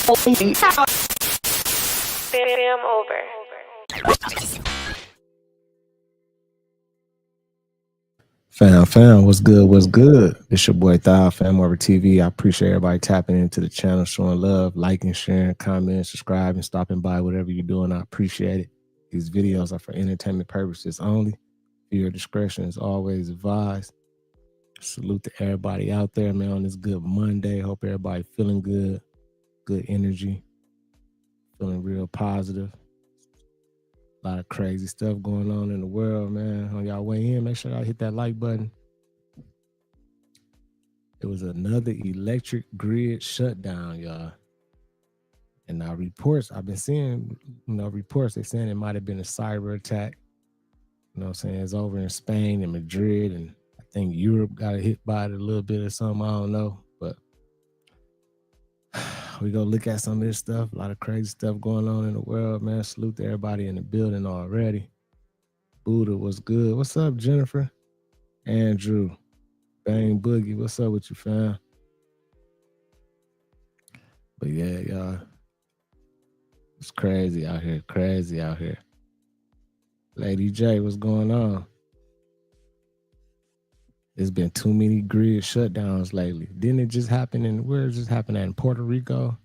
Fam over. Fam, what's good? What's good? It's your boy Thou, FamOverTV. I appreciate everybody tapping into the channel, showing love, liking, sharing, commenting, subscribing, stopping by, whatever you're doing. I appreciate it. These videos are for entertainment purposes only. Your discretion is always advised. Salute to everybody out there, man, on this good Monday. Hope everybody feeling good, good energy, feeling real positive. A lot of crazy stuff going on in the world, man. On y'all way in, make sure y'all hit that like button. It was another electric grid shutdown, y'all. And now reports, I've been seeing, reports, they're saying it might have been a cyber attack. You know what I'm saying? It's over in Spain and Madrid, and I think Europe got hit by it a little bit or something. I don't know. But we go look at some of this stuff. A lot of crazy stuff going on in the world, man. Salute to everybody in the building already. Buddha, what's good? What's up, Jennifer? Andrew, Bang Boogie, what's up with you, fam? But yeah, y'all, it's crazy out here, crazy out here. Lady J, what's going on? There's been too many grid shutdowns lately. Didn't it just happen where it just happened at in Puerto Rico?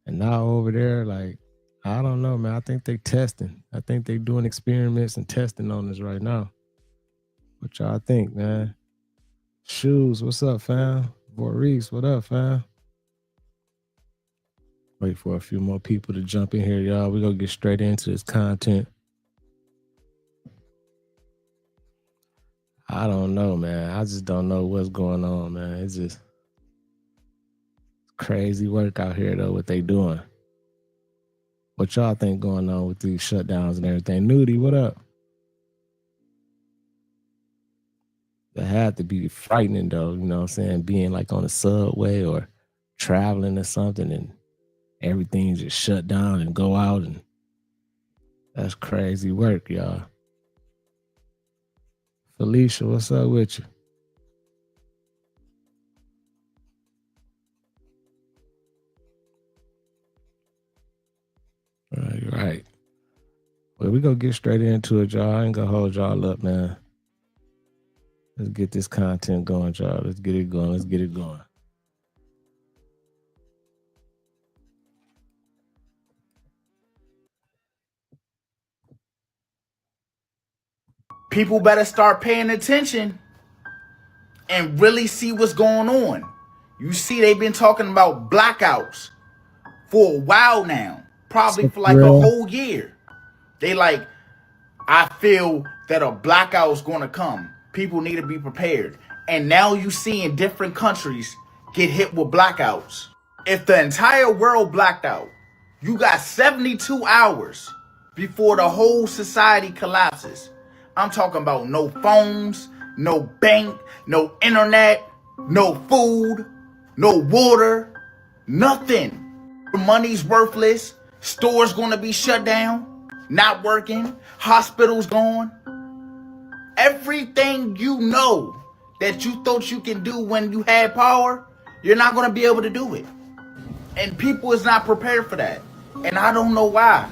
And now over there, like, I don't know, man. I think they testing. I think they doing experiments and testing on this right now. What y'all think, man? Shoes, what's up, fam? Maurice, what up, fam? Wait for a few more people to jump in here, y'all. We're going to get straight into this content. I don't know, man. I just don't know what's going on, man. It's just crazy work out here, though, what they doing. What y'all think going on with these shutdowns and everything? Nudie, what up? That had to be frightening, though, you know what I'm saying? Being like on a subway or traveling or something and everything just shut down and go out, and that's crazy work, y'all. Felicia, what's up with you? Right. Well, we gonna get straight into it, y'all. I ain't gonna hold y'all up, man. Let's get this content going, y'all. Let's get it going. Let's get it going. People better start paying attention and really see what's going on. You see, they've been talking about blackouts for a while now, probably for like a whole year. They like, I feel that a blackout is going to come. People need to be prepared. And now you see in different countries get hit with blackouts. If the entire world blacked out, you got 72 hours before the whole society collapses. I'm talking about no phones, no bank, no internet, no food, no water, nothing. Money's worthless. Stores gonna be shut down, not working. Hospitals gone. Everything you know that you thought you can do when you had power, you're not gonna be able to do it. And people is not prepared for that. And I don't know why.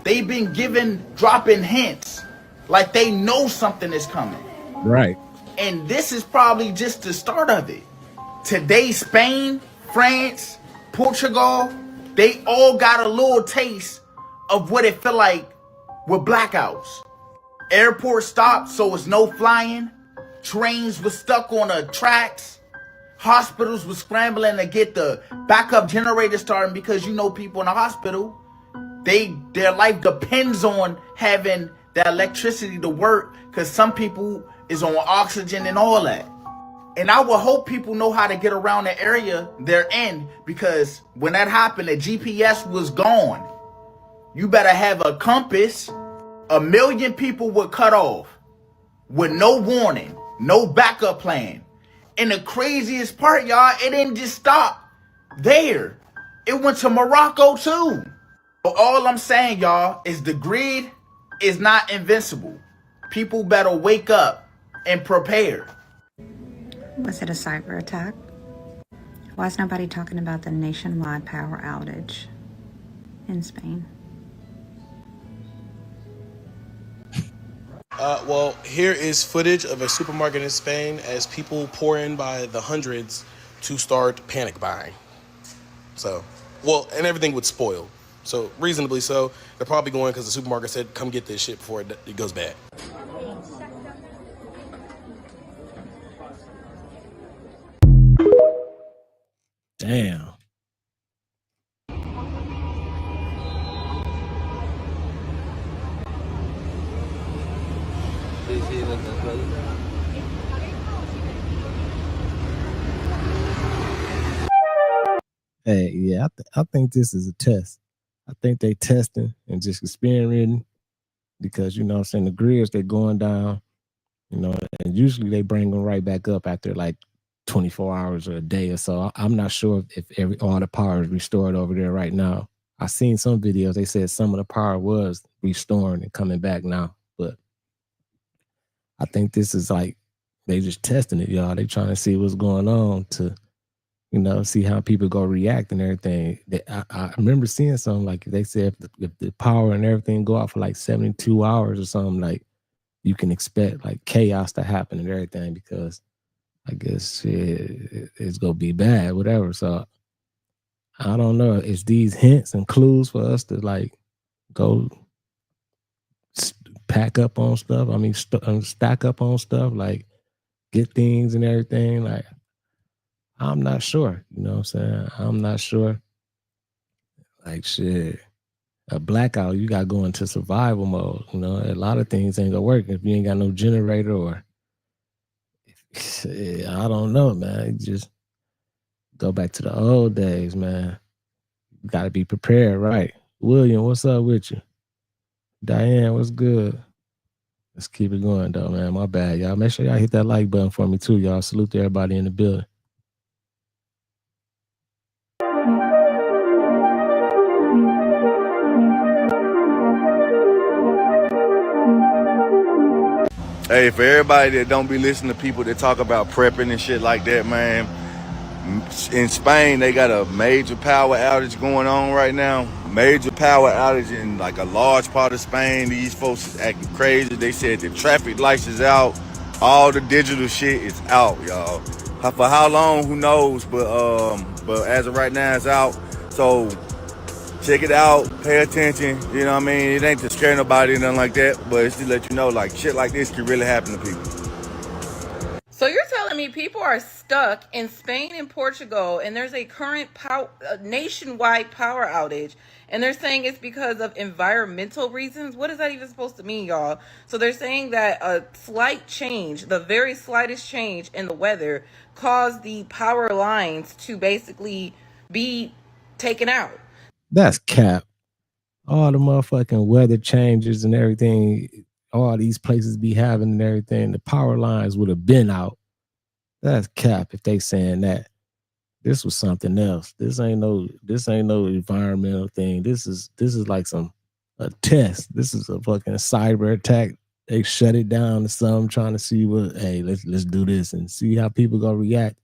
They've been dropping hints like they know something is coming. Right. And this is probably just the start of it. Today, Spain, France, Portugal, they all got a little taste of what it felt like with blackouts. Airport stopped, so it's no flying. Trains were stuck on the tracks. Hospitals were scrambling to get the backup generator starting because people in the hospital, their life depends on having that electricity to work because some people is on oxygen and all that. And I would hope people know how to get around the area they're in, because when that happened, the GPS was gone. You better have a compass. 1 million people were cut off with no warning, no backup plan. And the craziest part, y'all, it didn't just stop there. It went to Morocco too. But all I'm saying, y'all, is the grid is not invincible. People better wake up and prepare. Was it a cyber attack? Why is nobody talking about the nationwide power outage in Spain? Well, here is footage of a supermarket in Spain as people pour in by the hundreds to start panic buying. So, well, and everything would spoil. So, reasonably so, they're probably going because the supermarket said, come get this shit before it goes bad. Damn. Hey, yeah, I think this is a test. I think they testing and just experimenting because, you know what I'm saying, the grids, they're going down, you know, and usually they bring them right back up after like 24 hours or a day or so. I'm not sure if all the power is restored over there right now. I seen some videos, they said some of the power was restoring and coming back now, but I think this is like, they just testing it, y'all. They trying to see what's going on to, you know, see how people go react and everything. I remember seeing something like they said if the power and everything go out for like 72 hours or something, like you can expect like chaos to happen and everything because I guess it's gonna be bad, whatever. So I don't know. It's these hints and clues for us to like go pack up on stuff. I mean, stack up on stuff, like get things and everything. Like I'm not sure. You know what I'm saying? I'm not sure. Like shit. A blackout, you gotta go into survival mode. You know, a lot of things ain't gonna work if you ain't got no generator or I don't know, man. Just go back to the old days, man. You gotta be prepared, right? William, what's up with you? Diane, what's good? Let's keep it going though, man. My bad, y'all. Make sure y'all hit that like button for me too, y'all. Salute to everybody in the building. Hey, for everybody that don't be listening to people that talk about prepping and shit like that, man, in Spain, they got a major power outage going on right now. Major power outage in like a large part of Spain. These folks is acting crazy. They said the traffic lights is out. All the digital shit is out, y'all. For how long, who knows? But as of right now, it's out. So check it out, pay attention, you know what I mean? It ain't to scare nobody or nothing like that, but it's to let you know, like, shit like this can really happen to people. So you're telling me people are stuck in Spain and Portugal, and there's a current nationwide power outage, and they're saying it's because of environmental reasons? What is that even supposed to mean, y'all? So they're saying that a slight change, the very slightest change in the weather, caused the power lines to basically be taken out. That's cap. All the motherfucking weather changes and everything, all these places be having and everything, the power lines would have been out. That's cap if they saying that. This was something else. This ain't no environmental thing. This is like a test. This is a fucking cyber attack. They shut it down to some trying to see what, hey, let's do this and see how people gonna react.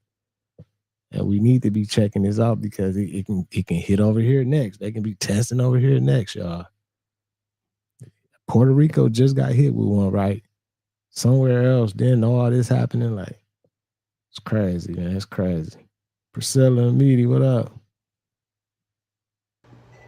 And we need to be checking this out because it can hit over here next. They can be testing over here next, y'all. Puerto Rico just got hit with one, right? Somewhere else, then all this happening, like it's crazy, man. It's crazy. Priscilla and Meaty, what up?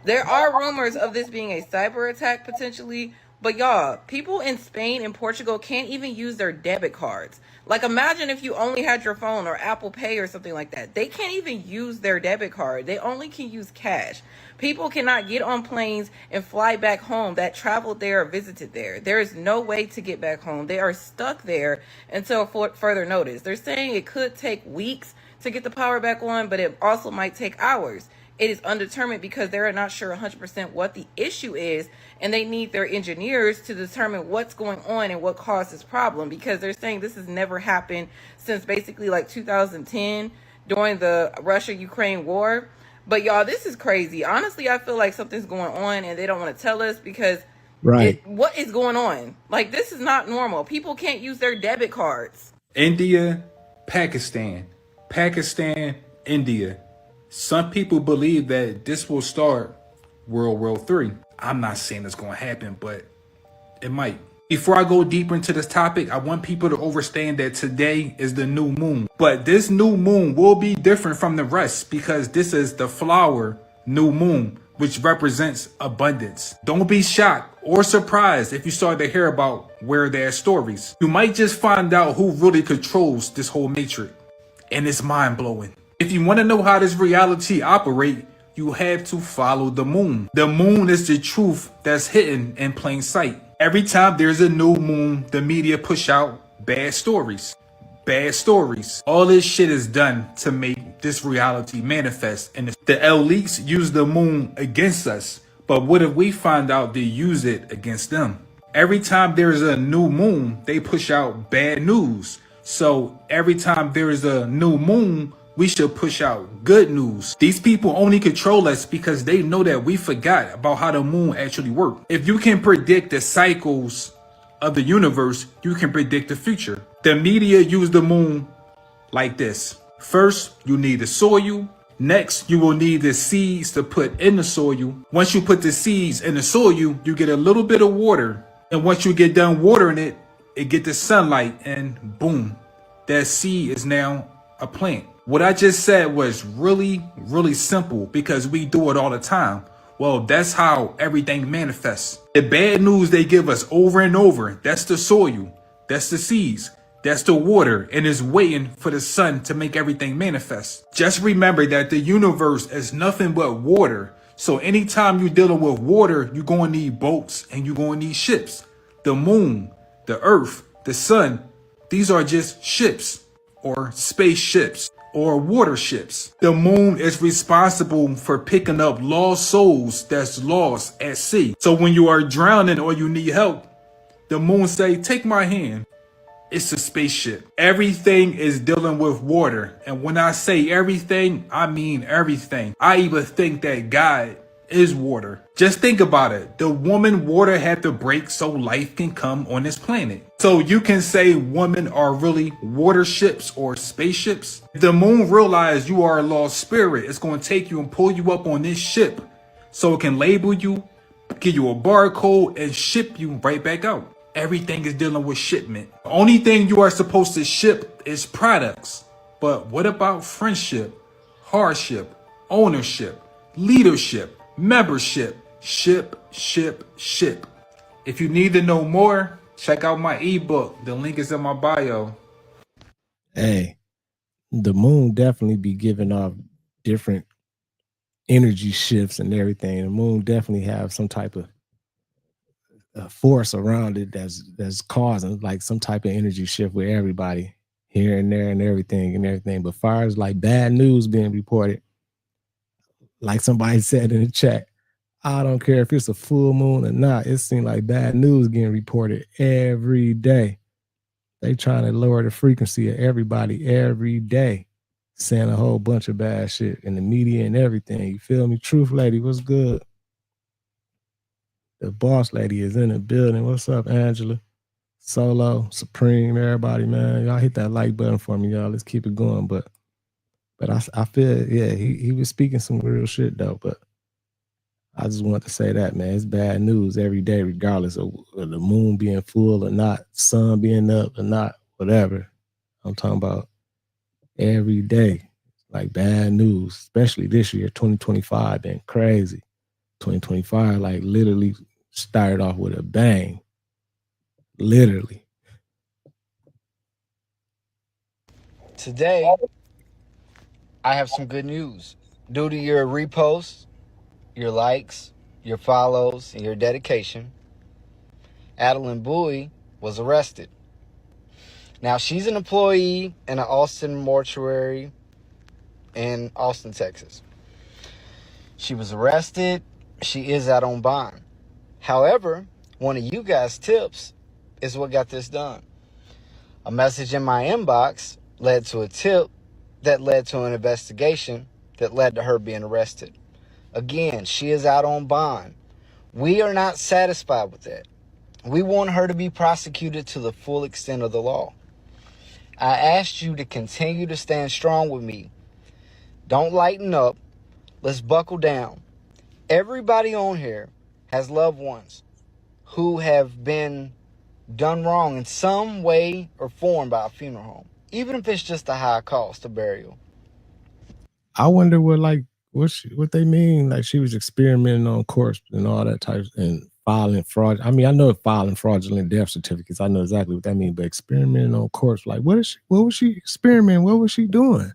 There are rumors of this being a cyber attack potentially, but y'all, people in Spain and Portugal can't even use their debit cards. Like imagine if you only had your phone or Apple Pay or something like that. They can't even use their debit card. They only can use cash. People cannot get on planes and fly back home that traveled there or visited there. There is no way to get back home. They are stuck there until further notice. They're saying it could take weeks to get the power back on, but it also might take hours. It is undetermined because they're not sure 100% what the issue is, and they need their engineers to determine what's going on and what caused this problem, because they're saying this has never happened since basically like 2010 during the Russia-Ukraine war. But y'all, this is crazy. Honestly, I feel like something's going on and they don't want to tell us because what is going on? Like, this is not normal. People can't use their debit cards. India, Pakistan, India. Some people believe that this will start World War III. I'm not saying it's going to happen, but it might. Before I go deeper into this topic, I want people to understand that today is the new moon. But this new moon will be different from the rest because this is the flower new moon, which represents abundance. Don't be shocked or surprised if you start to hear about where there are stories. You might just find out who really controls this whole matrix. And it's mind-blowing. If you want to know how this reality operates, you have to follow the moon. The moon is the truth that's hidden in plain sight. Every time there's a new moon, the media push out bad stories. Bad stories. All this shit is done to make this reality manifest. And the elites use the moon against us. But what if we find out they use it against them? Every time there's a new moon, they push out bad news. So every time there is a new moon, we should push out good news. These people only control us because they know that we forgot about how the moon actually works. If you can predict the cycles of the universe, you can predict the future. The media use the moon like this. First, you need the soil. Next, you will need the seeds to put in the soil. Once you put the seeds in the soil, you get a little bit of water. And once you get done watering it, it get the sunlight and boom, that seed is now a plant. What I just said was really, really simple because we do it all the time. Well, that's how everything manifests. The bad news they give us over and over, that's the soil, that's the seeds, that's the water, and it's waiting for the sun to make everything manifest. Just remember that the universe is nothing but water. So anytime you're dealing with water, you're going to need boats and you're going to need ships. The moon, the earth, the sun, these are just ships or spaceships or water ships. The moon is responsible for picking up lost souls that's lost at sea. So when you are drowning or you need help, the moon say, take my hand. It's a spaceship. Everything is dealing with water. And when I say everything, I mean everything. I even think that God is water. Just think about it. The woman water had to break so life can come on this planet. So you can say women are really water ships or spaceships. If the moon realizes you are a lost spirit, it's going to take you and pull you up on this ship so it can label you, give you a barcode, and ship you right back out. Everything is dealing with shipment. The only thing you are supposed to ship is products. But what about friendship, hardship, ownership, leadership, membership, ship. If you need to know more, check out my ebook. The link is in my bio. Hey, the moon definitely be giving off different energy shifts and everything. The moon definitely have some type of force around it that's causing like some type of energy shift with everybody here and there and everything. But far as like bad news being reported, like somebody said in the chat, I don't care if it's a full moon or not. It seems like bad news getting reported every day. They trying to lower the frequency of everybody every day, saying a whole bunch of bad shit in the media and everything. You feel me? Truth lady, what's good? The boss lady is in the building. What's up, Angela? Solo, Supreme, everybody, man. Y'all hit that like button for me, y'all. Let's keep it going. But I feel, yeah, he was speaking some real shit, though. But I just want to say that, man. It's bad news every day, regardless of the moon being full or not, sun being up or not, whatever. I'm talking about every day. Like bad news, especially this year, 2025, been crazy. 2025, like literally started off with a bang. Literally. Today, I have some good news. Due to your reposts, your likes, your follows, and your dedication, Adeline Bowie was arrested. Now, she's an employee in an Austin mortuary in Austin, Texas. She was arrested. She is out on bond. However, one of you guys' tips is what got this done. A message in my inbox led to a tip that led to an investigation that led to her being arrested. Again, she is out on bond. We are not satisfied with that. We want her to be prosecuted to the full extent of the law. I asked you to continue to stand strong with me Don't lighten up. Let's buckle down. Everybody on here has loved ones who have been done wrong in some way or form by a funeral home, even if it's just a high cost of burial. I wonder what they mean. Like she was experimenting on corpse and all that type and filing fraud. I mean, I know filing fraudulent death certificates. I know exactly what that means, but experimenting on corpse, like what was she experimenting? What was she doing?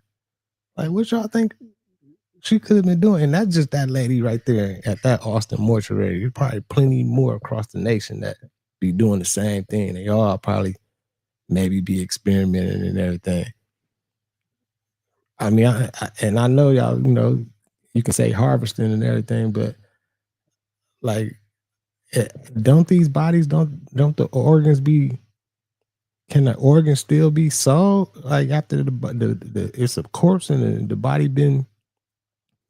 Like what y'all think she could have been doing? And that's just that lady right there at that Austin mortuary. There's probably plenty more across the nation that be doing the same thing. They all probably maybe be experimenting and everything. I mean, I know y'all, you can say harvesting and everything, but like, don't these bodies, don't the organs can the organs still be sold? Like after the it's a corpse and the body been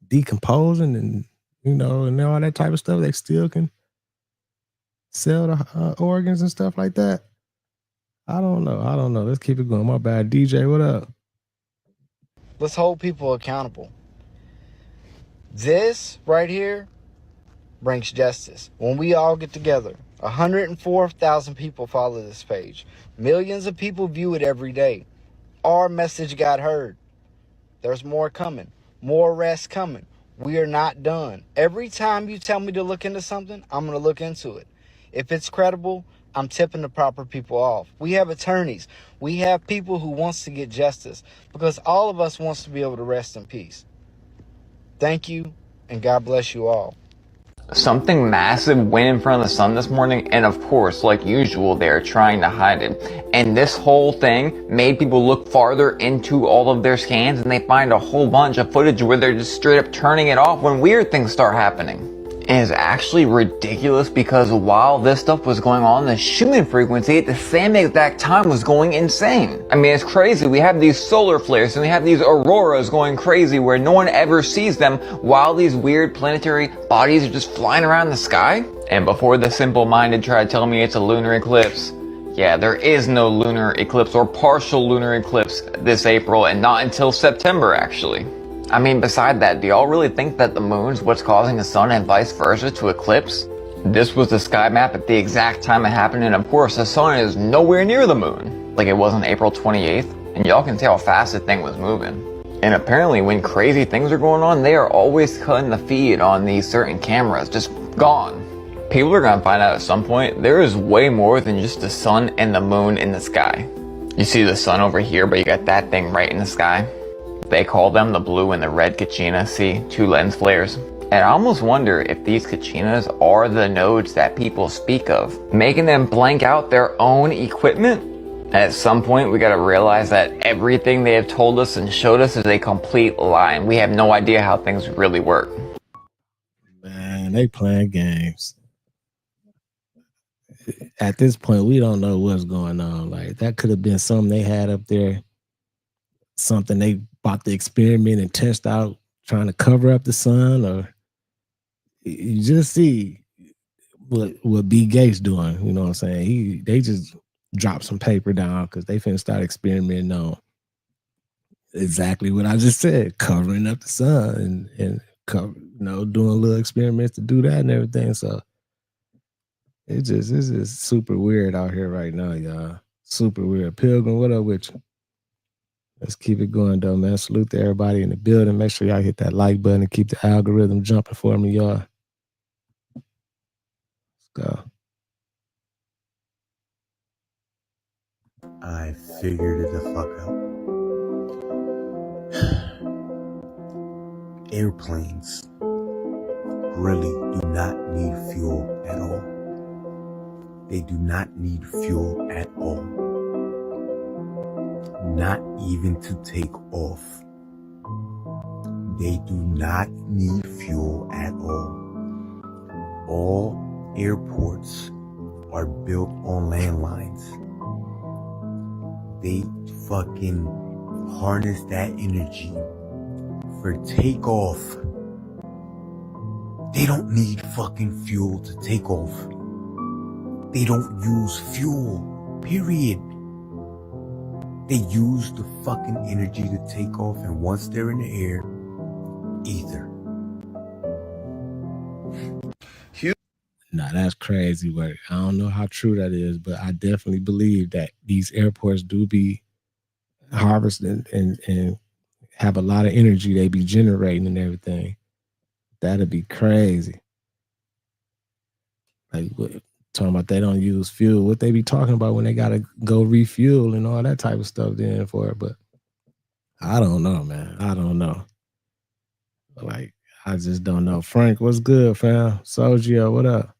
decomposing and, and all that type of stuff, they still can sell the organs and stuff like that. I don't know. Let's keep it going. My bad. DJ, what up? Let's hold people accountable. This right here brings justice. When we all get together, 104,000 people follow this page. Millions of people view it every day. Our message got heard. There's more coming. More arrests coming. We are not done. Every time you tell me to look into something, I'm going to look into it. If it's credible, I'm tipping the proper people off. We have attorneys. We have people who wants to get justice because all of us wants to be able to rest in peace. Thank you, and God bless you all. Something massive went in front of the sun this morning, and of course, like usual, they're trying to hide it. And this whole thing made people look farther into all of their scans, and they find a whole bunch of footage where they're just straight up turning it off when weird things start happening. It is actually ridiculous because while this stuff was going on, the Schumann frequency at the same exact time was going insane. I mean, it's crazy. We have these solar flares and we have these auroras going crazy where no one ever sees them while these weird planetary bodies are just flying around the sky. And before the simple-minded try to tell me it's a lunar eclipse, yeah, there is no lunar eclipse or partial lunar eclipse this April, and not until September, actually. I mean, beside that, do y'all really think that the moon's what's causing the sun and vice versa to eclipse? This was the sky map at the exact time it happened, and of course, the sun is nowhere near the moon. Like it was on April 28th, and y'all can see how fast the thing was moving. And apparently, when crazy things are going on, they are always cutting the feed on these certain cameras, just gone. People are gonna find out at some point, there is way more than just the sun and the moon in the sky. You see the sun over here, but you got that thing right in the sky. They call them the blue and the red Kachina. See, two lens flares. And I almost wonder if these Kachinas are the nodes that people speak of, making them blank out their own equipment. And at some point, we gotta realize that everything they have told us and showed us is a complete lie, and we have no idea how things really work. Man, they playing games. At this point, we don't know what's going on. Like that could have been something they had up there, something they about to experiment and test out, trying to cover up the sun, or you just see what B Gates doing. You know what I'm saying? They just dropped some paper down because they finna start experimenting on exactly what I just said, covering up the sun and doing little experiments to do that and everything. So it's just super weird out here right now, y'all. Super weird. Pilgrim, what up with you? Let's keep it going, though, man. Salute to everybody in the building. Make sure y'all hit that like button and keep the algorithm jumping for me, y'all. Let's go. I figured it the fuck out. Airplanes really do not need fuel at all. They do not need fuel at all. Not even to take off. They do not need fuel at all. All airports are built on landlines. They fucking harness that energy for takeoff. They don't need fucking fuel to take off. They don't use fuel, period. They use the fucking energy to take off, and once they're in the air, Nah, that's crazy work. I don't know how true that is, but I definitely believe that these airports do be harvesting and have a lot of energy they be generating and everything. That'd be crazy. Like talking about they don't use fuel. What they be talking about when they gotta go refuel and all that type of stuff then for it. But I don't know, man. I don't know. Like, I just don't know. Frank, what's good, fam? Soulja, what up?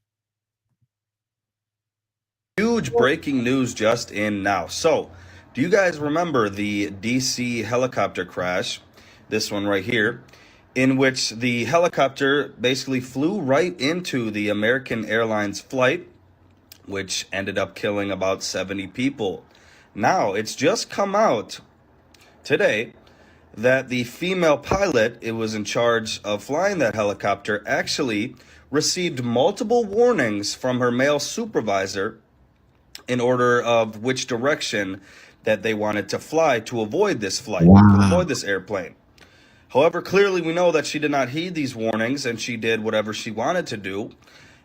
Huge breaking news just in now. So, do you guys remember the DC helicopter crash? This one right here, in which the helicopter basically flew right into the American Airlines flight, which ended up killing about 70 people. Now, it's just come out today that the female pilot, it was in charge of flying that helicopter, actually received multiple warnings from her male supervisor in order of which direction that they wanted to fly to avoid this flight, to avoid this airplane. However, clearly we know that she did not heed these warnings and she did whatever she wanted to do.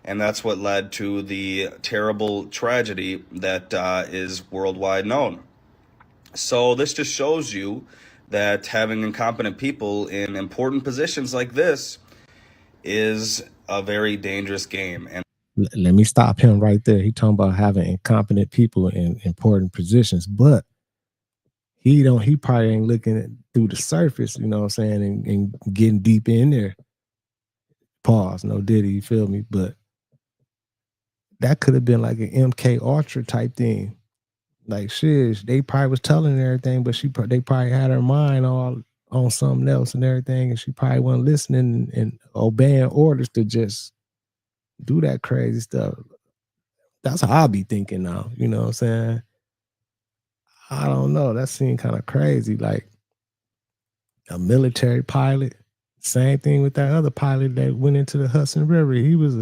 And that's what led to the terrible tragedy that is worldwide known. So this just shows you that having incompetent people in important positions like this is a very dangerous game. And let me stop him right there. He talking about having incompetent people in important positions, but he probably ain't looking at, through the surface, you know what I'm saying, and getting deep in there. Pause, no diddy, you feel me? But that could have been like an MK Ultra type thing. Like shit, they probably was telling her everything, but they probably had her mind all on something else and everything, and she probably wasn't listening and obeying orders to just do that crazy stuff. That's how I be thinking now. You know what I'm saying? I don't know. That seemed kind of crazy. Like a military pilot. Same thing with that other pilot that went into the Hudson River. He was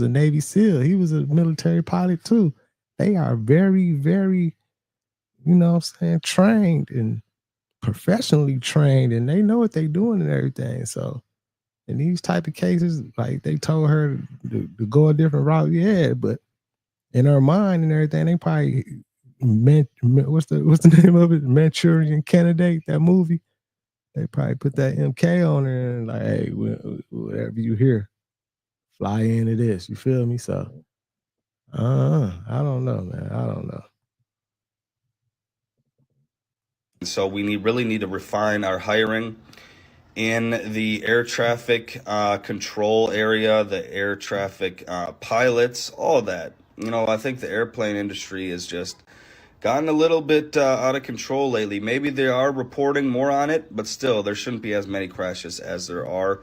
a Navy SEAL. He was a military pilot too. They are very, very, you know what I'm saying, trained and professionally trained, and they know what they're doing and everything. So in these type of cases, like they told her to go a different route, yeah, but in her mind and everything, they probably what's the name of it? Manchurian Candidate, that movie. They probably put that MK on her and like, hey, whatever you hear, fly into this. You feel me? So, I don't know, man. I don't know. so we really need to refine our hiring in the air traffic control area, the air traffic pilots, all that. You know, I think the airplane industry has just gotten a little bit out of control lately. Maybe they are reporting more on it, but still, there shouldn't be as many crashes as there are,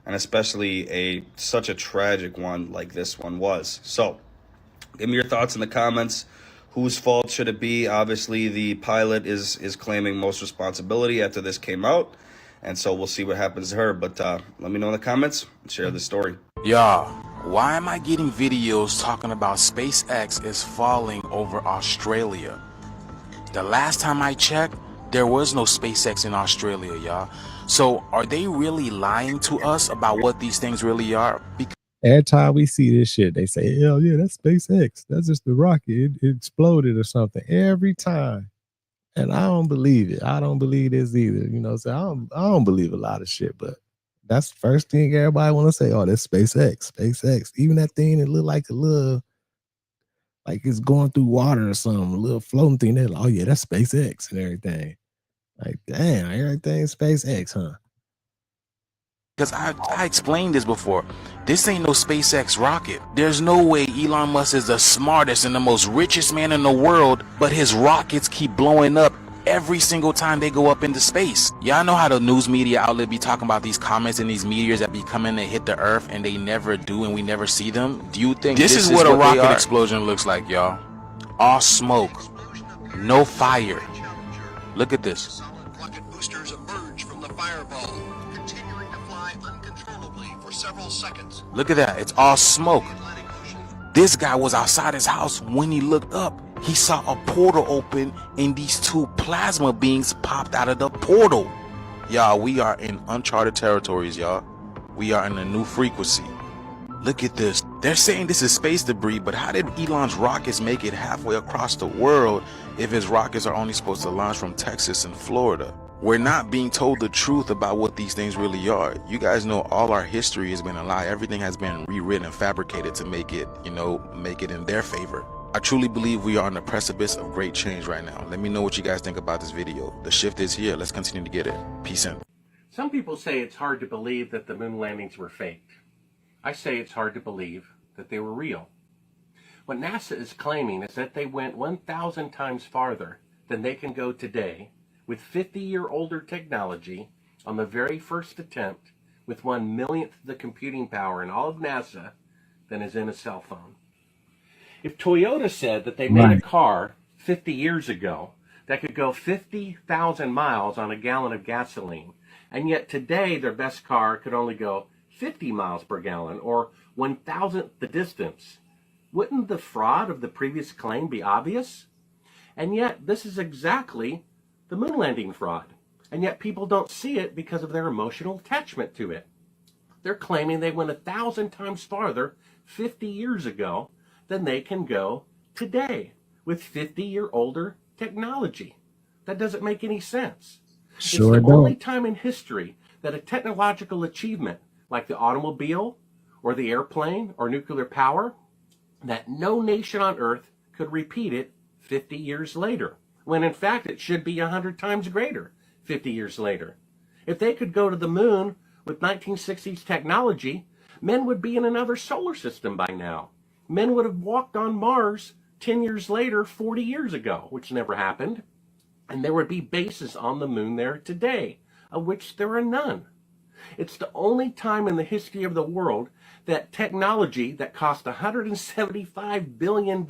and especially such a tragic one like this one was. So, give me your thoughts in the comments. Whose fault should it be? Obviously, the pilot is claiming most responsibility after this came out, and so we'll see what happens to her. But let me know in the comments and share the story. Y'all, why am I getting videos talking about SpaceX is falling over Australia? The last time I checked, there was no SpaceX in Australia, y'all. So are they really lying to us about what these things really are? Because every time we see this shit, they say, hell yeah, that's SpaceX. That's just the rocket. It exploded or something every time. And I don't believe it. I don't believe this either. You know, so I don't believe a lot of shit, but that's the first thing everybody want to say. Oh, that's SpaceX. Even that thing that look like a little, like it's going through water or something, a little floating thing. They're like, oh yeah, that's SpaceX and everything. Like, damn, everything SpaceX, huh? Because I explained this before. This ain't no SpaceX rocket. There's no way Elon Musk is the smartest and the most richest man in the world, but his rockets keep blowing up every single time they go up into space. Y'all know how the news media outlet be talking about these comets and these meteors that be coming to hit the earth and they never do and we never see them? Do you think this is what a rocket explosion looks like, y'all? All smoke, no fire. Look at this. Rocket boosters emerge from the fireball, continuing to fly uncontrollably for several seconds. Look at that, it's all smoke. This guy was outside his house. When he looked up, he saw a portal open and these two plasma beings popped out of the portal. Y'all, we are in uncharted territories, y'all. We are in a new frequency. Look at this. They're saying this is space debris, but how did Elon's rockets make it halfway across the world if his rockets are only supposed to launch from Texas and Florida? We're not being told the truth about what these things really are. You guys know all our history has been a lie. Everything has been rewritten and fabricated to make it, make it in their favor. I truly believe we are on the precipice of great change right now. Let me know what you guys think about this video. The shift is here. Let's continue to get it. Peace in. Some people say it's hard to believe that the moon landings were faked. I say it's hard to believe that they were real. What NASA is claiming is that they went 1,000 times farther than they can go today with 50-year-older technology on the very first attempt with 1/millionth the computing power in all of NASA than is in a cell phone. If Toyota said that they made a car 50 years ago that could go 50,000 miles on a gallon of gasoline, and yet today their best car could only go 50 miles per gallon, or 1,000th the distance, wouldn't the fraud of the previous claim be obvious? And yet this is exactly the moon landing fraud, and yet people don't see it because of their emotional attachment to it. They're claiming they went 1,000 times farther 50 years ago than they can go today with 50-year-older technology. That doesn't make any sense. Sure it's the only don't. time in history that a technological achievement like the automobile or the airplane or nuclear power, that no nation on earth could repeat it 50 years later, when in fact it should be 100 times greater 50 years later. If they could go to the moon with 1960s technology, men would be in another solar system by now. Men would have walked on Mars 10 years later, 40 years ago, which never happened. And there would be bases on the moon there today, of which there are none. It's the only time in the history of the world that technology that cost $175 billion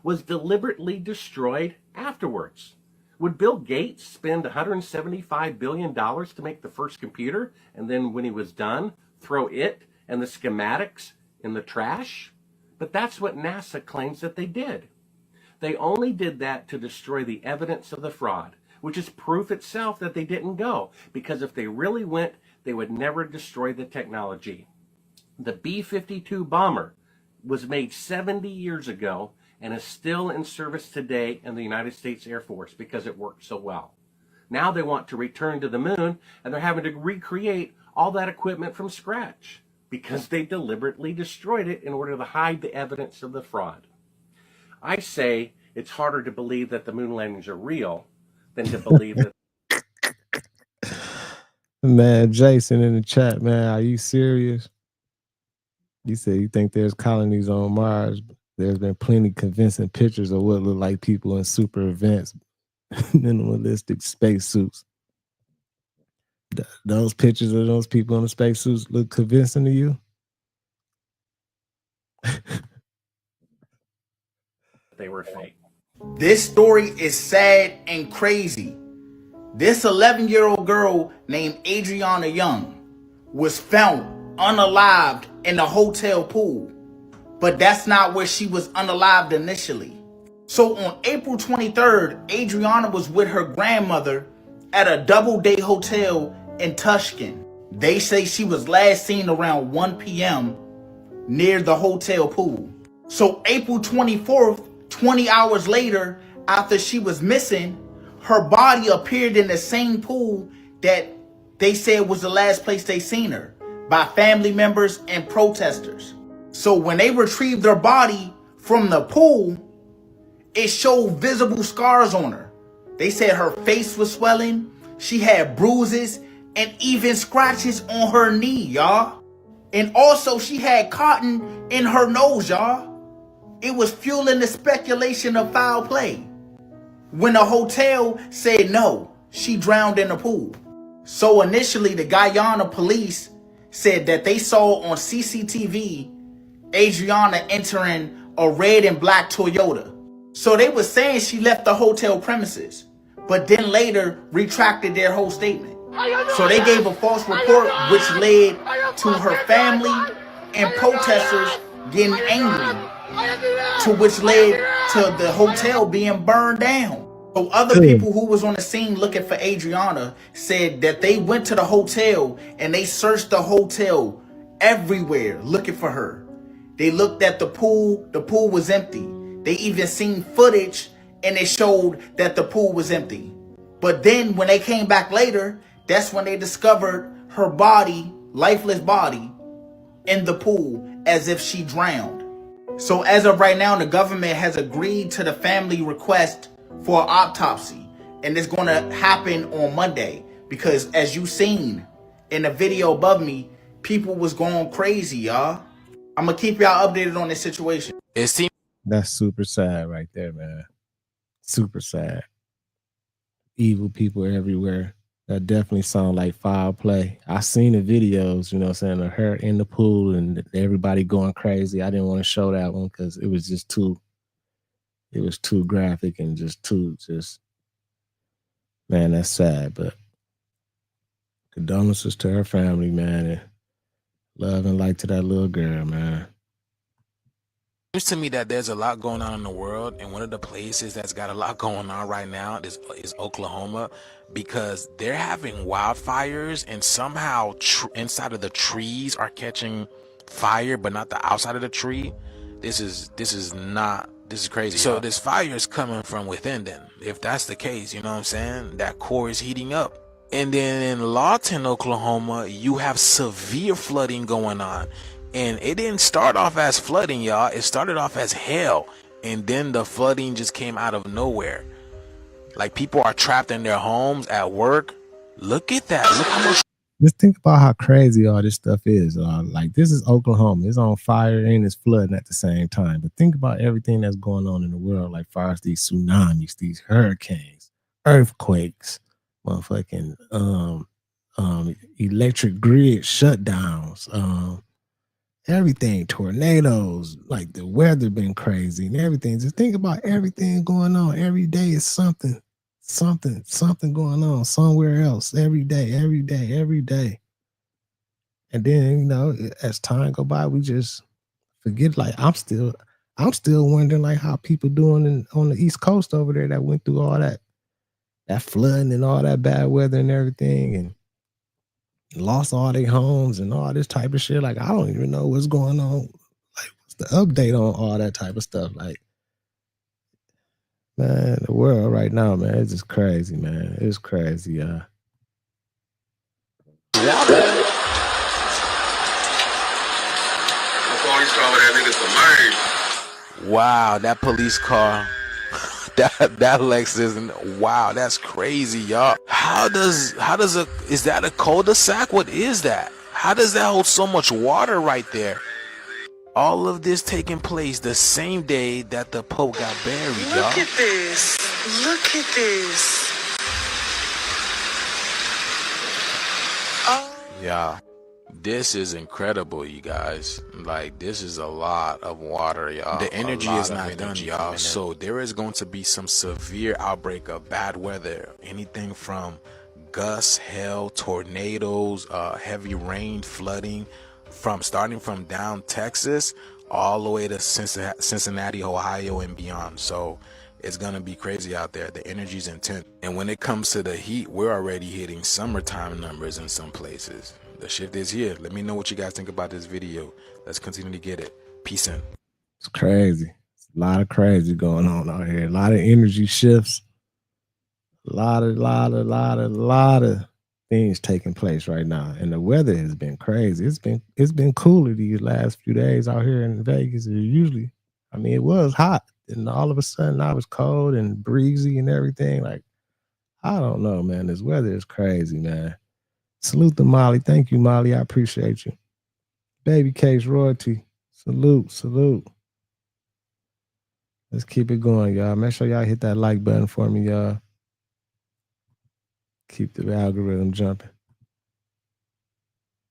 was deliberately destroyed afterwards. Would Bill Gates spend $175 billion to make the first computer, and then when he was done, throw it and the schematics in the trash? But that's what NASA claims that they did. They only did that to destroy the evidence of the fraud, which is proof itself that they didn't go, because if they really went, they would never destroy the technology. The B-52 bomber was made 70 years ago and is still in service today in the United States Air Force because it worked so well. Now they want to return to the moon, and they're having to recreate all that equipment from scratch because they deliberately destroyed it in order to hide the evidence of the fraud. I say it's harder to believe that the moon landings are real than to believe that. Man, Jason in the chat, man, are you serious? You said you think there's colonies on Mars. There's been plenty convincing pictures of what look like people in super advanced minimalistic spacesuits. Those pictures of those people in the spacesuits look convincing to you? They were fake. This story is sad and crazy. This 11-year-old girl named Adriana Young was found unalived in a hotel pool, but that's not where she was unalived initially. So on April 23rd, Adriana was with her grandmother at a double-day hotel in Tushkin. They say she was last seen around 1 p.m. near the hotel pool. So April 24th, 20 hours later, after she was missing, her body appeared in the same pool that they said was the last place they seen her by family members and protesters. So when they retrieved her body from the pool, it showed visible scars on her. They said her face was swelling, she had bruises, and even scratches on her knee, y'all. And also she had cotton in her nose, y'all. It was fueling the speculation of foul play, when the hotel said no, she drowned in the pool. So initially the Guyana police said that they saw on CCTV Adriana entering a red and black Toyota. So they were saying she left the hotel premises, but then later retracted their whole statement. So they gave a false report, which led to her family and protesters getting angry, to which led to the hotel being burned down. So other people who was on the scene looking for Adriana said that they went to the hotel and they searched the hotel everywhere looking for her. They looked at the pool was empty. They even seen footage and it showed that the pool was empty. But then when they came back later, that's when they discovered her body, lifeless body, in the pool as if she drowned. So as of right now, the government has agreed to the family request for an autopsy. And it's going to happen on Monday. Because as you seen in the video above me, people was going crazy, y'all. I'm going to keep y'all updated on this situation. It seems That's super sad right there, man. Super sad. Evil people everywhere. That definitely sound like foul play. I seen the videos, you know what I'm saying, of her in the pool and everybody going crazy. I didn't want to show that one because it was just too graphic and man, that's sad. But condolences to her family, man, and love and light to that little girl, man. seems to me that there's a lot going on in the world, and one of the places that's got a lot going on right now is Oklahoma, because they're having wildfires, and somehow inside of the trees are catching fire, but not the outside of the tree. This is crazy. So this fire is coming from within then. If that's the case, you know what I'm saying? That core is heating up. And then in Lawton, Oklahoma, you have severe flooding going on. And it didn't start off as flooding, y'all. It started off as hail. And then the flooding just came out of nowhere. Like, people are trapped in their homes, at work. Look at that. Look how much. Just think about how crazy all this stuff is. Like, this is Oklahoma. It's on fire and it's flooding at the same time. But think about everything that's going on in the world, like far as these tsunamis, these hurricanes, earthquakes, motherfucking electric grid shutdowns, everything, tornadoes, like the weather been crazy and everything. Just think about everything going on. Every day is something going on somewhere else. Every day. And then, you know, as time go by, we just forget. Like, I'm still wondering like how people doing on the East Coast over there that went through all that flooding and all that bad weather and everything, and lost all their homes and all this type of shit. Like, I don't even know what's going on. Like, what's the update on all that type of stuff? Like, man, the world right now, man, it's just crazy, man. It's crazy, y'all. Wow, that police car, that Lexus, wow, that's crazy, y'all. Is that a cul-de-sac? What is that? How does that hold so much water right there? All of this taking place the same day that the Pope got buried, y'all. Look at this. Look at this. Oh. Yeah. This is incredible, you guys. Like, this is a lot of water, y'all. The energy is not done, y'all. So there is going to be some severe outbreak of bad weather. Anything from gusts, hail, tornadoes, heavy rain, flooding, starting from down Texas all the way to Cincinnati, Ohio, and beyond. So it's gonna be crazy out there. The energy's intense. And when it comes to the heat, we're already hitting summertime numbers in some places. The shift is here. Let me know what you guys think about this video. Let's continue to get it. Peace in. It's crazy. It's a lot of crazy going on out here. A lot of energy shifts. A lot of things taking place right now. And the weather has been crazy. It's been cooler these last few days out here in Vegas. It was hot. And all of a sudden now it's cold and breezy and everything. Like, I don't know, man. This weather is crazy, man. Salute to Molly. Thank you, Molly. I appreciate you. Baby Case Royalty. Salute. Let's keep it going, y'all. Make sure y'all hit that like button for me, y'all. Keep the algorithm jumping.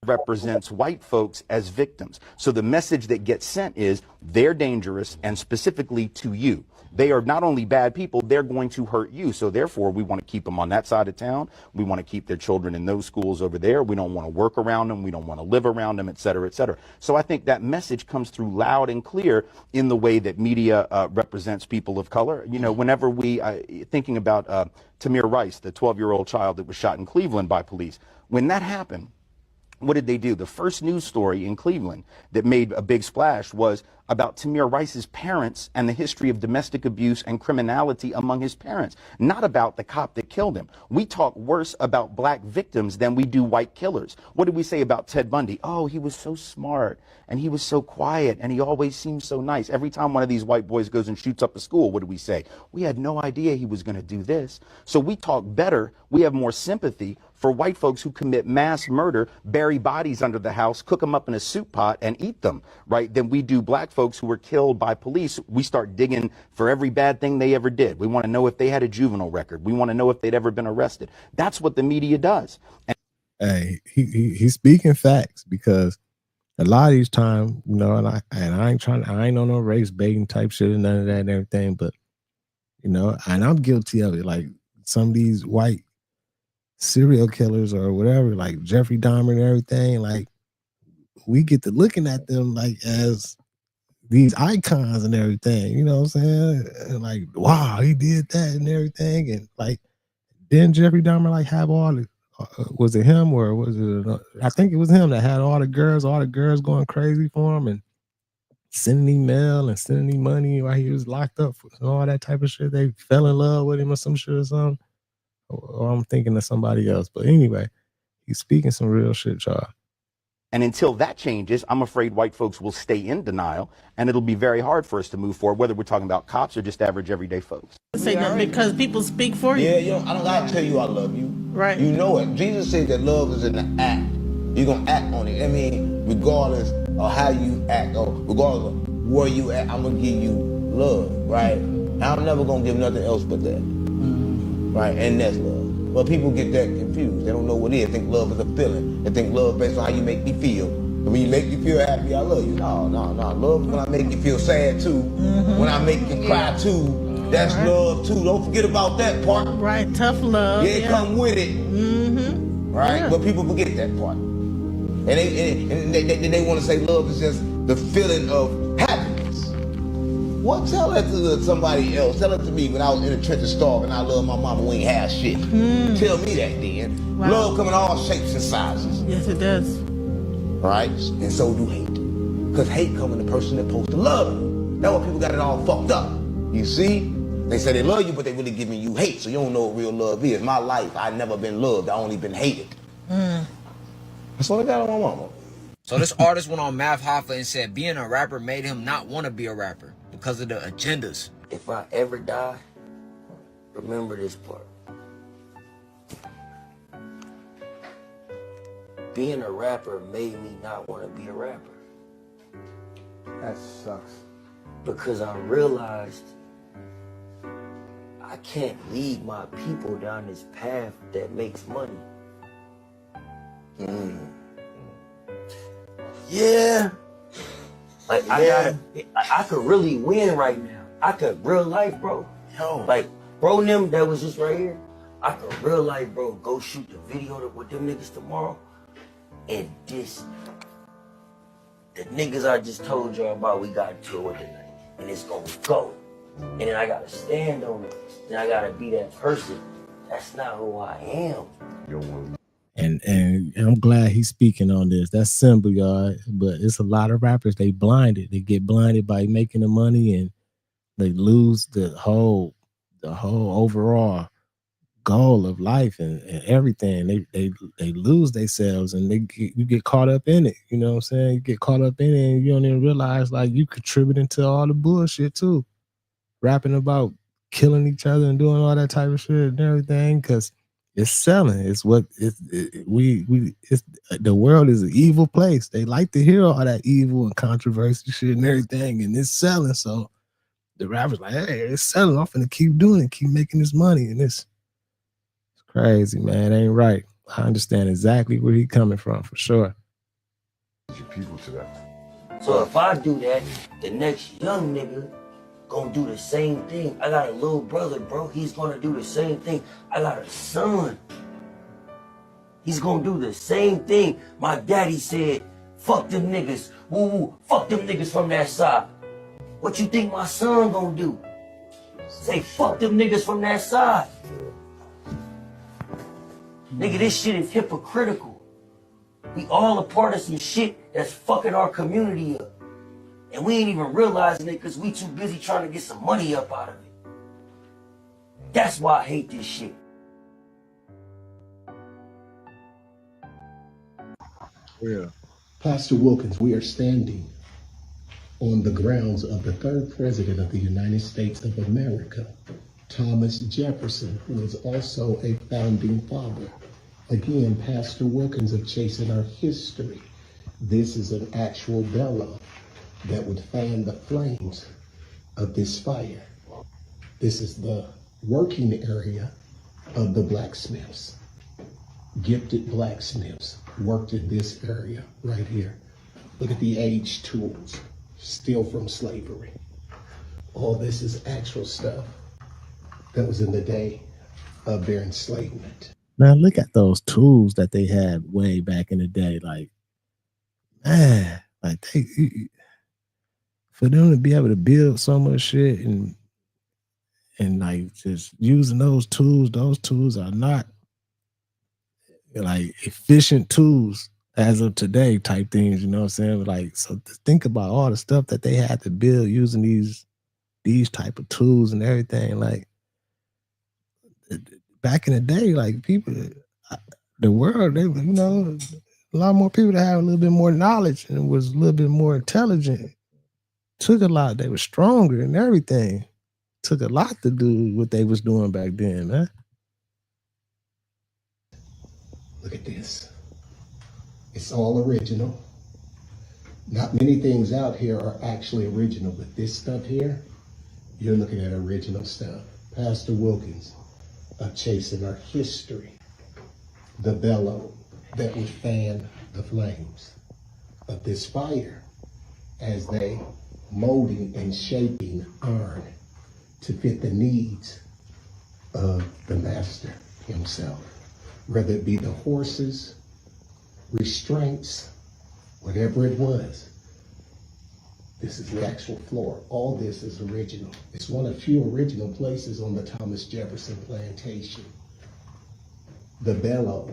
Represents white folks as victims. So the message that gets sent is they're dangerous, and specifically to you. They are not only bad people, they're going to hurt you. So therefore, we want to keep them on that side of town. We want to keep their children in those schools over there. We don't want to work around them. We don't want to live around them, et cetera, et cetera. So I think that message comes through loud and clear in the way that media represents people of color. You know, whenever thinking about Tamir Rice, the 12-year-old child that was shot in Cleveland by police, when that happened, What did they do? The first news story in Cleveland that made a big splash was about Tamir Rice's parents and the history of domestic abuse and criminality among his parents, not about the cop that killed him. We talk worse about black victims than we do white killers. What did we say about Ted Bundy? Oh, he was so smart and he was so quiet and he always seemed so nice. Every time one of these white boys goes and shoots up a school, what do we say? We had no idea he was going to do this. So we talk better. We have more sympathy for white folks who commit mass murder, bury bodies under the house, cook them up in a soup pot and eat them, right? Than we do black folks who were killed by police. We start digging for every bad thing they ever did. We want to know if they had a juvenile record. We want to know if they'd ever been arrested. That's what the media does. And hey, he's speaking facts, because a lot of these times, you know, and I ain't on no race baiting type shit and none of that and everything, but you know, and I'm guilty of it. Like some of these white serial killers or whatever, like Jeffrey Dahmer and everything, like we get to looking at them like as these icons and everything, you know what I'm saying? And like, wow, he did that and everything. And like, didn't Jeffrey Dahmer like have all the, was it him or was it, I think it was him that had all the girls going crazy for him and sending him mail and sending him money while he was locked up and all that type of shit. They fell in love with him or some shit or something. Or I'm thinking of somebody else. But anyway, he's speaking some real shit, y'all. And until that changes, I'm afraid white folks will stay in denial, and it'll be very hard for us to move forward, whether we're talking about cops or just average everyday folks. Say nothing because people speak for you. Yeah, you know, I don't gotta tell you I love you. Right. You know it. Jesus said that love is in the act. You're gonna act on it. I mean, regardless of how you act or regardless of where you at, I'm gonna give you love, right? I'm never gonna give nothing else but that. Right? And that's love. But people get that confused. They don't know what it is. They think love is a feeling. They think love based on how you make me feel. And when you make me feel happy, I love you. No. Love is when I make you feel sad too. When I make you cry too. That's love too. Don't forget about that part. Right, tough love. Yeah, come with it. Right? Yeah. But people forget that part. And they want to say love is just the feeling of happiness. Well, tell that to somebody else. Tell it to me when I was in the trenches starving. I love my mama, we ain't have shit. Tell me that then. Wow. Love come in all shapes and sizes. Yes, it does. Right? And so do hate. Because hate come in the person that's supposed to love you. That's why people got it all fucked up. You see? They say they love you, but they really giving you hate. So you don't know what real love is. My life, I never been loved. I only been hated. That's all I got on my mama. So this artist went on Math Hoffa and said being a rapper made him not want to be a rapper because of the agendas. If I ever die, remember this part. Being a rapper made me not want to be a rapper. That sucks. Because I realized I can't lead my people down this path that makes money. Yeah. Like I could really win right now. I could real life, bro. Yo. Like bro them that was just right here. I could real life, bro, go shoot the video with them niggas tomorrow. And this the niggas I just told y'all about, we got to it with tonight. And it's gonna go. And then I gotta stand on it. And I gotta be that person. That's not who I am. And I'm glad he's speaking on this. That's simple, y'all. But it's a lot of rappers, they blinded. They get blinded by making the money and they lose the whole overall goal of life and everything. They lose themselves and you get caught up in it. You know what I'm saying? You get caught up in it and you don't even realize like you contributing to all the bullshit too. Rapping about killing each other and doing all that type of shit and everything because it's selling. It's what the world is an evil place. They like to hear all that evil and controversy shit and everything, and it's selling. So the rappers like, hey, it's selling. I'm finna keep doing it, keep making this money, and it's crazy, man. It ain't right. I understand exactly where he coming from for sure. Your people to that. So if I do that, the next young nigga gonna do the same thing. I got a little brother, bro. He's gonna do the same thing. I got a son. He's gonna do the same thing. My daddy said, fuck them niggas. Woo woo. Fuck them niggas from that side. What you think my son gonna do? Say fuck them niggas from that side. Nigga, this shit is hypocritical. We all a part of some shit that's fucking our community up. And we ain't even realizing it because we too busy trying to get some money up out of it. That's why I hate this shit. Yeah. Pastor Wilkins, we are standing on the grounds of the third president of the United States of America, Thomas Jefferson, who is also a founding father. Again, Pastor Wilkins of Chasing Our History. This is an actual bellow that would fan the flames of this fire. This is the working area of the blacksmiths. Gifted blacksmiths worked in this area right here. Look at the aged tools, still from slavery. All this is actual stuff that was in the day of their enslavement. Now look at those tools that they had way back in the day. Like, man, like for them to be able to build so much shit and like just using those tools are not like efficient tools as of today type things, you know what I'm saying? Like, so think about all the stuff that they had to build using these type of tools and everything. Like back in the day, like people, the world, they, you know, a lot more people that have a little bit more knowledge and was a little bit more intelligent. Took a lot. They were stronger and everything. Took a lot to do what they was doing back then, man. Look at this. It's all original. Not many things out here are actually original, but this stuff here, you're looking at original stuff. Pastor Wilkins of Chasing Our History. The bellow that would fan the flames of this fire as they molding and shaping iron to fit the needs of the master himself, whether it be the horses, restraints, whatever it was. This is the actual floor. All this is original. It's one of few original places on the Thomas Jefferson plantation. The bellow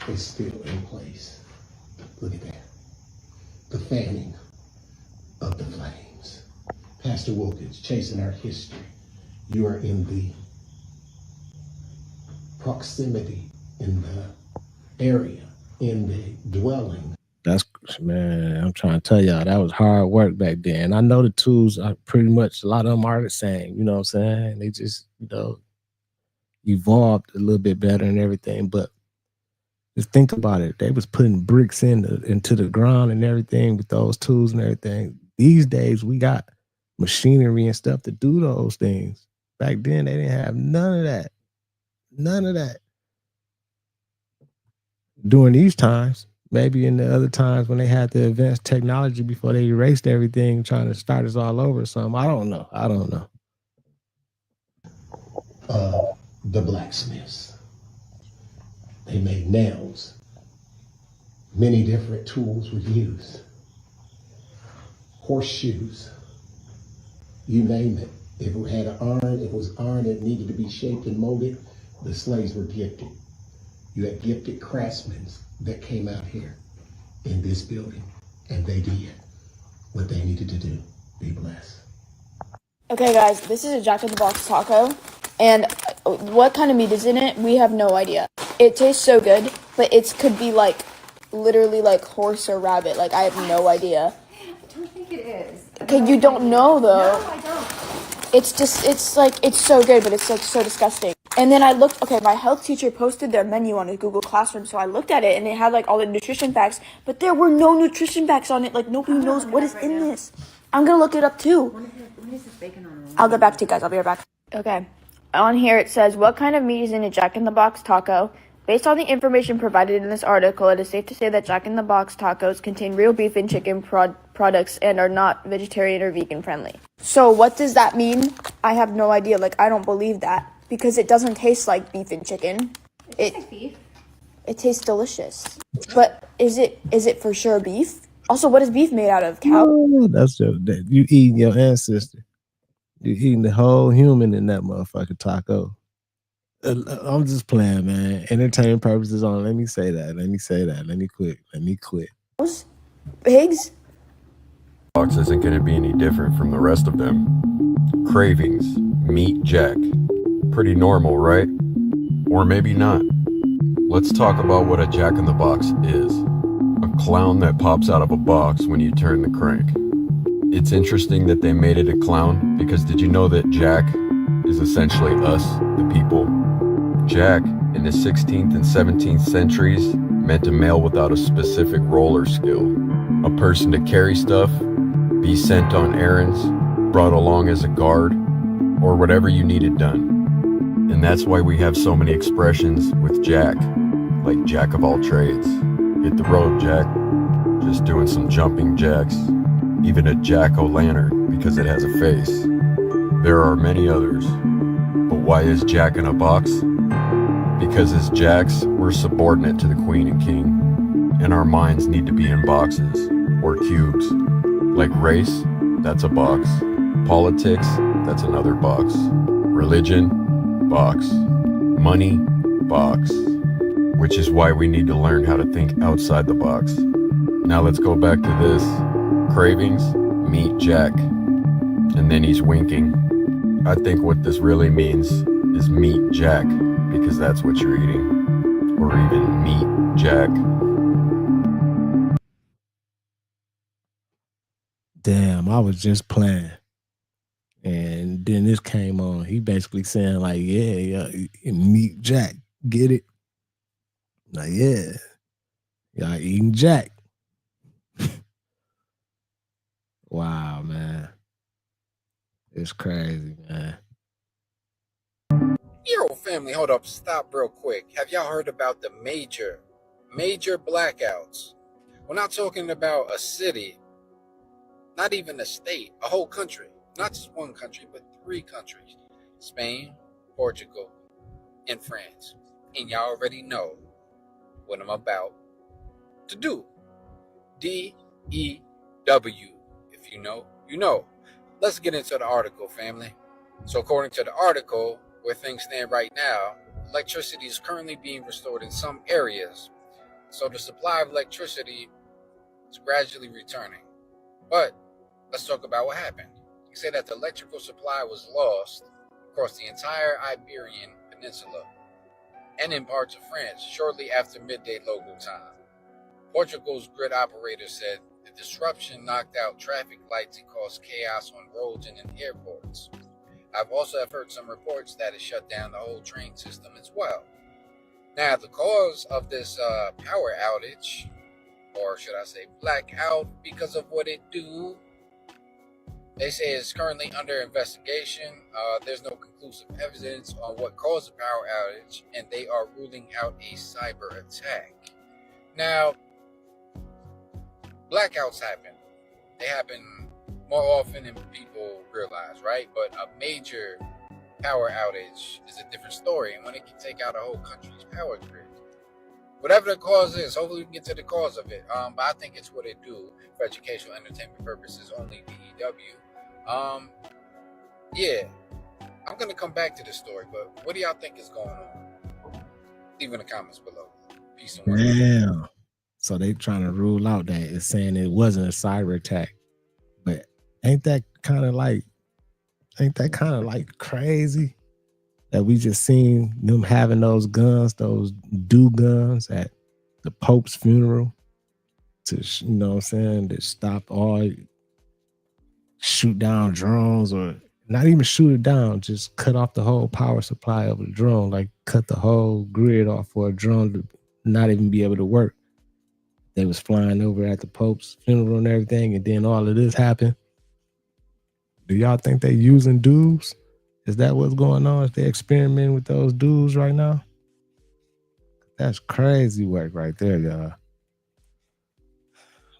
is still in place. Look at that. The fanning of the flames. Pastor Wilkins, Chasing Our History. You are in the proximity, in the area, in the dwelling. That's, man, I'm trying to tell y'all, that was hard work back then. I know the tools are pretty much, a lot of them are the same, you know what I'm saying? They just, you know, evolved a little bit better and everything, but just think about it. They was putting bricks into the ground and everything with those tools and everything. These days, we got machinery and stuff to do those things. Back then, they didn't have none of that. None of that. During these times, maybe in the other times when they had the advanced technology before they erased everything, trying to start us all over or something. I don't know. I don't know. The blacksmiths. They made nails. Many different tools were used. Horseshoes. You name it. If it had an iron, it was iron that needed to be shaped and molded. The slaves were gifted. You had gifted craftsmen that came out here in this building, and they did what they needed to do. Be blessed. Okay, guys, this is a Jack in the Box taco, and what kind of meat is in it, we have no idea. It tastes so good, but it could be like literally like horse or rabbit. Like, I have no idea. I don't think it is. Okay, you don't know though. No, I don't. It's just, it's like, it's so good, but it's like so disgusting. And then I looked, okay, my health teacher posted their menu on his Google Classroom, so I looked at it and it had like all the nutrition facts, but there were no nutrition facts on it. Like, nobody knows what is in this. I'm gonna look it up too. What is this bacon on? I'll get back to you guys. I'll be right back. Okay. On here it says, what kind of meat is in a Jack in the Box taco? Based on the information provided in this article, it is safe to say that Jack in the Box tacos contain real beef and chicken products and are not vegetarian or vegan friendly. So what does that mean? I have no idea. Like, I don't believe that because it doesn't taste like beef and chicken. It tastes like beef. It tastes delicious. But is it for sure beef? Also, what is beef made out of? Cow? Oh, that's that you eating your ancestor. You eating the whole human in that motherfucking taco. I'm just playing, man. Entertainment purposes on. Let me say that. Let me say that. Let me quit. Let me quit. Pigs? Box isn't going to be any different from the rest of them. Cravings, meet Jack. Pretty normal, right? Or maybe not. Let's talk about what a Jack in the Box is. A clown that pops out of a box when you turn the crank. It's interesting that they made it a clown because did you know that Jack is essentially us, the people? Jack, in the 16th and 17th centuries, meant a male without a specific role or skill. A person to carry stuff, be sent on errands, brought along as a guard, or whatever you needed done. And that's why we have so many expressions with Jack, like Jack of all trades. Hit the road, Jack. Just doing some jumping jacks. Even a jack-o'-lantern because it has a face. There are many others. But why is Jack in a box? Because as Jacks, we're subordinate to the Queen and King. And our minds need to be in boxes, or cubes. Like race, that's a box. Politics, that's another box. Religion, box. Money, box. Which is why we need to learn how to think outside the box. Now let's go back to this. Cravings, meet Jack. And then he's winking. I think what this really means is meet Jack, because that's what you're eating. Or even meet Jack. Damn, I was just playing. And then this came on. He basically saying like, yeah, meet Jack. Get it? Like, yeah. Y'all eating Jack. Wow, man. It's crazy, man. Yo, family, hold up. Stop real quick. Have y'all heard about the major blackouts? We're not talking about a city, not even a state, a whole country. Not just one country, but 3 countries. Spain, Portugal, and France. And y'all already know what I'm about to do. DEW. If you know, you know. Let's get into the article, family. So according to the article, where things stand right now, electricity is currently being restored in some areas. So the supply of electricity is gradually returning. But let's talk about what happened. You say that the electrical supply was lost across the entire Iberian Peninsula and in parts of France shortly after midday local time. Portugal's grid operator said the disruption knocked out traffic lights and caused chaos on roads and in airports. I've also heard some reports that it shut down the whole train system as well. Now, the cause of this power outage, or should I say blackout, because of what it do, they say it's currently under investigation. There's no conclusive evidence on what caused the power outage, and they are ruling out a cyber attack. Now, blackouts happen. They happen more often than people realize, right? But a major power outage is a different story, and when it can take out a whole country's power grid. Whatever the cause is, hopefully we can get to the cause of it. But I think it's what it do for educational entertainment purposes, only DEW. Yeah, I'm gonna come back to this story, but what do y'all think is going on? Leave in the comments below. Peace and love. Damn. So they trying to rule out that it's saying it wasn't a cyber attack. But ain't that kind of like crazy that we just seen them having those guns, those guns at the Pope's funeral to, you know what I'm saying, to stop all shoot down drones, or not even shoot it down, just cut off the whole power supply of a drone, like cut the whole grid off for a drone to not even be able to work. They was flying over at the Pope's funeral and everything, and then all of this happened. Do y'all think they using dudes? Is that what's going on? Is they experimenting with those dudes right now? That's crazy work right there, y'all.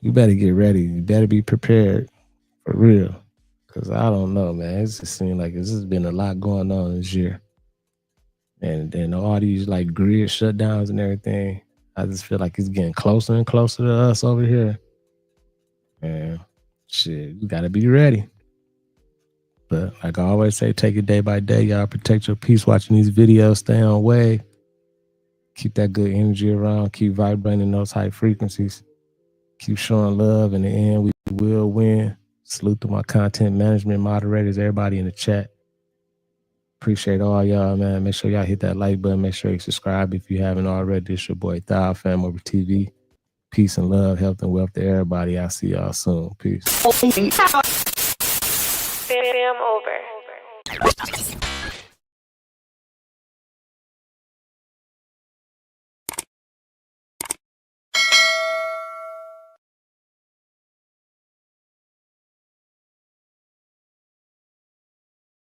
You better get ready. You better be prepared for real. Because I don't know, man. It just seems like this has been a lot going on this year. And then all these like grid shutdowns and everything, I just feel like it's getting closer and closer to us over here. And shit, you gotta be ready. But like I always say, take it day by day. Y'all protect your peace watching these videos. Stay on wave. Keep that good energy around. Keep vibrating those high frequencies. Keep showing love. In the end, we will win. Salute to my content management moderators, everybody in the chat. Appreciate all y'all, man. Make sure y'all hit that like button. Make sure you subscribe if you haven't already. This your boy Thou, FamOverTV. Peace and love, health and wealth to everybody. I'll see y'all soon. Peace. Fam over.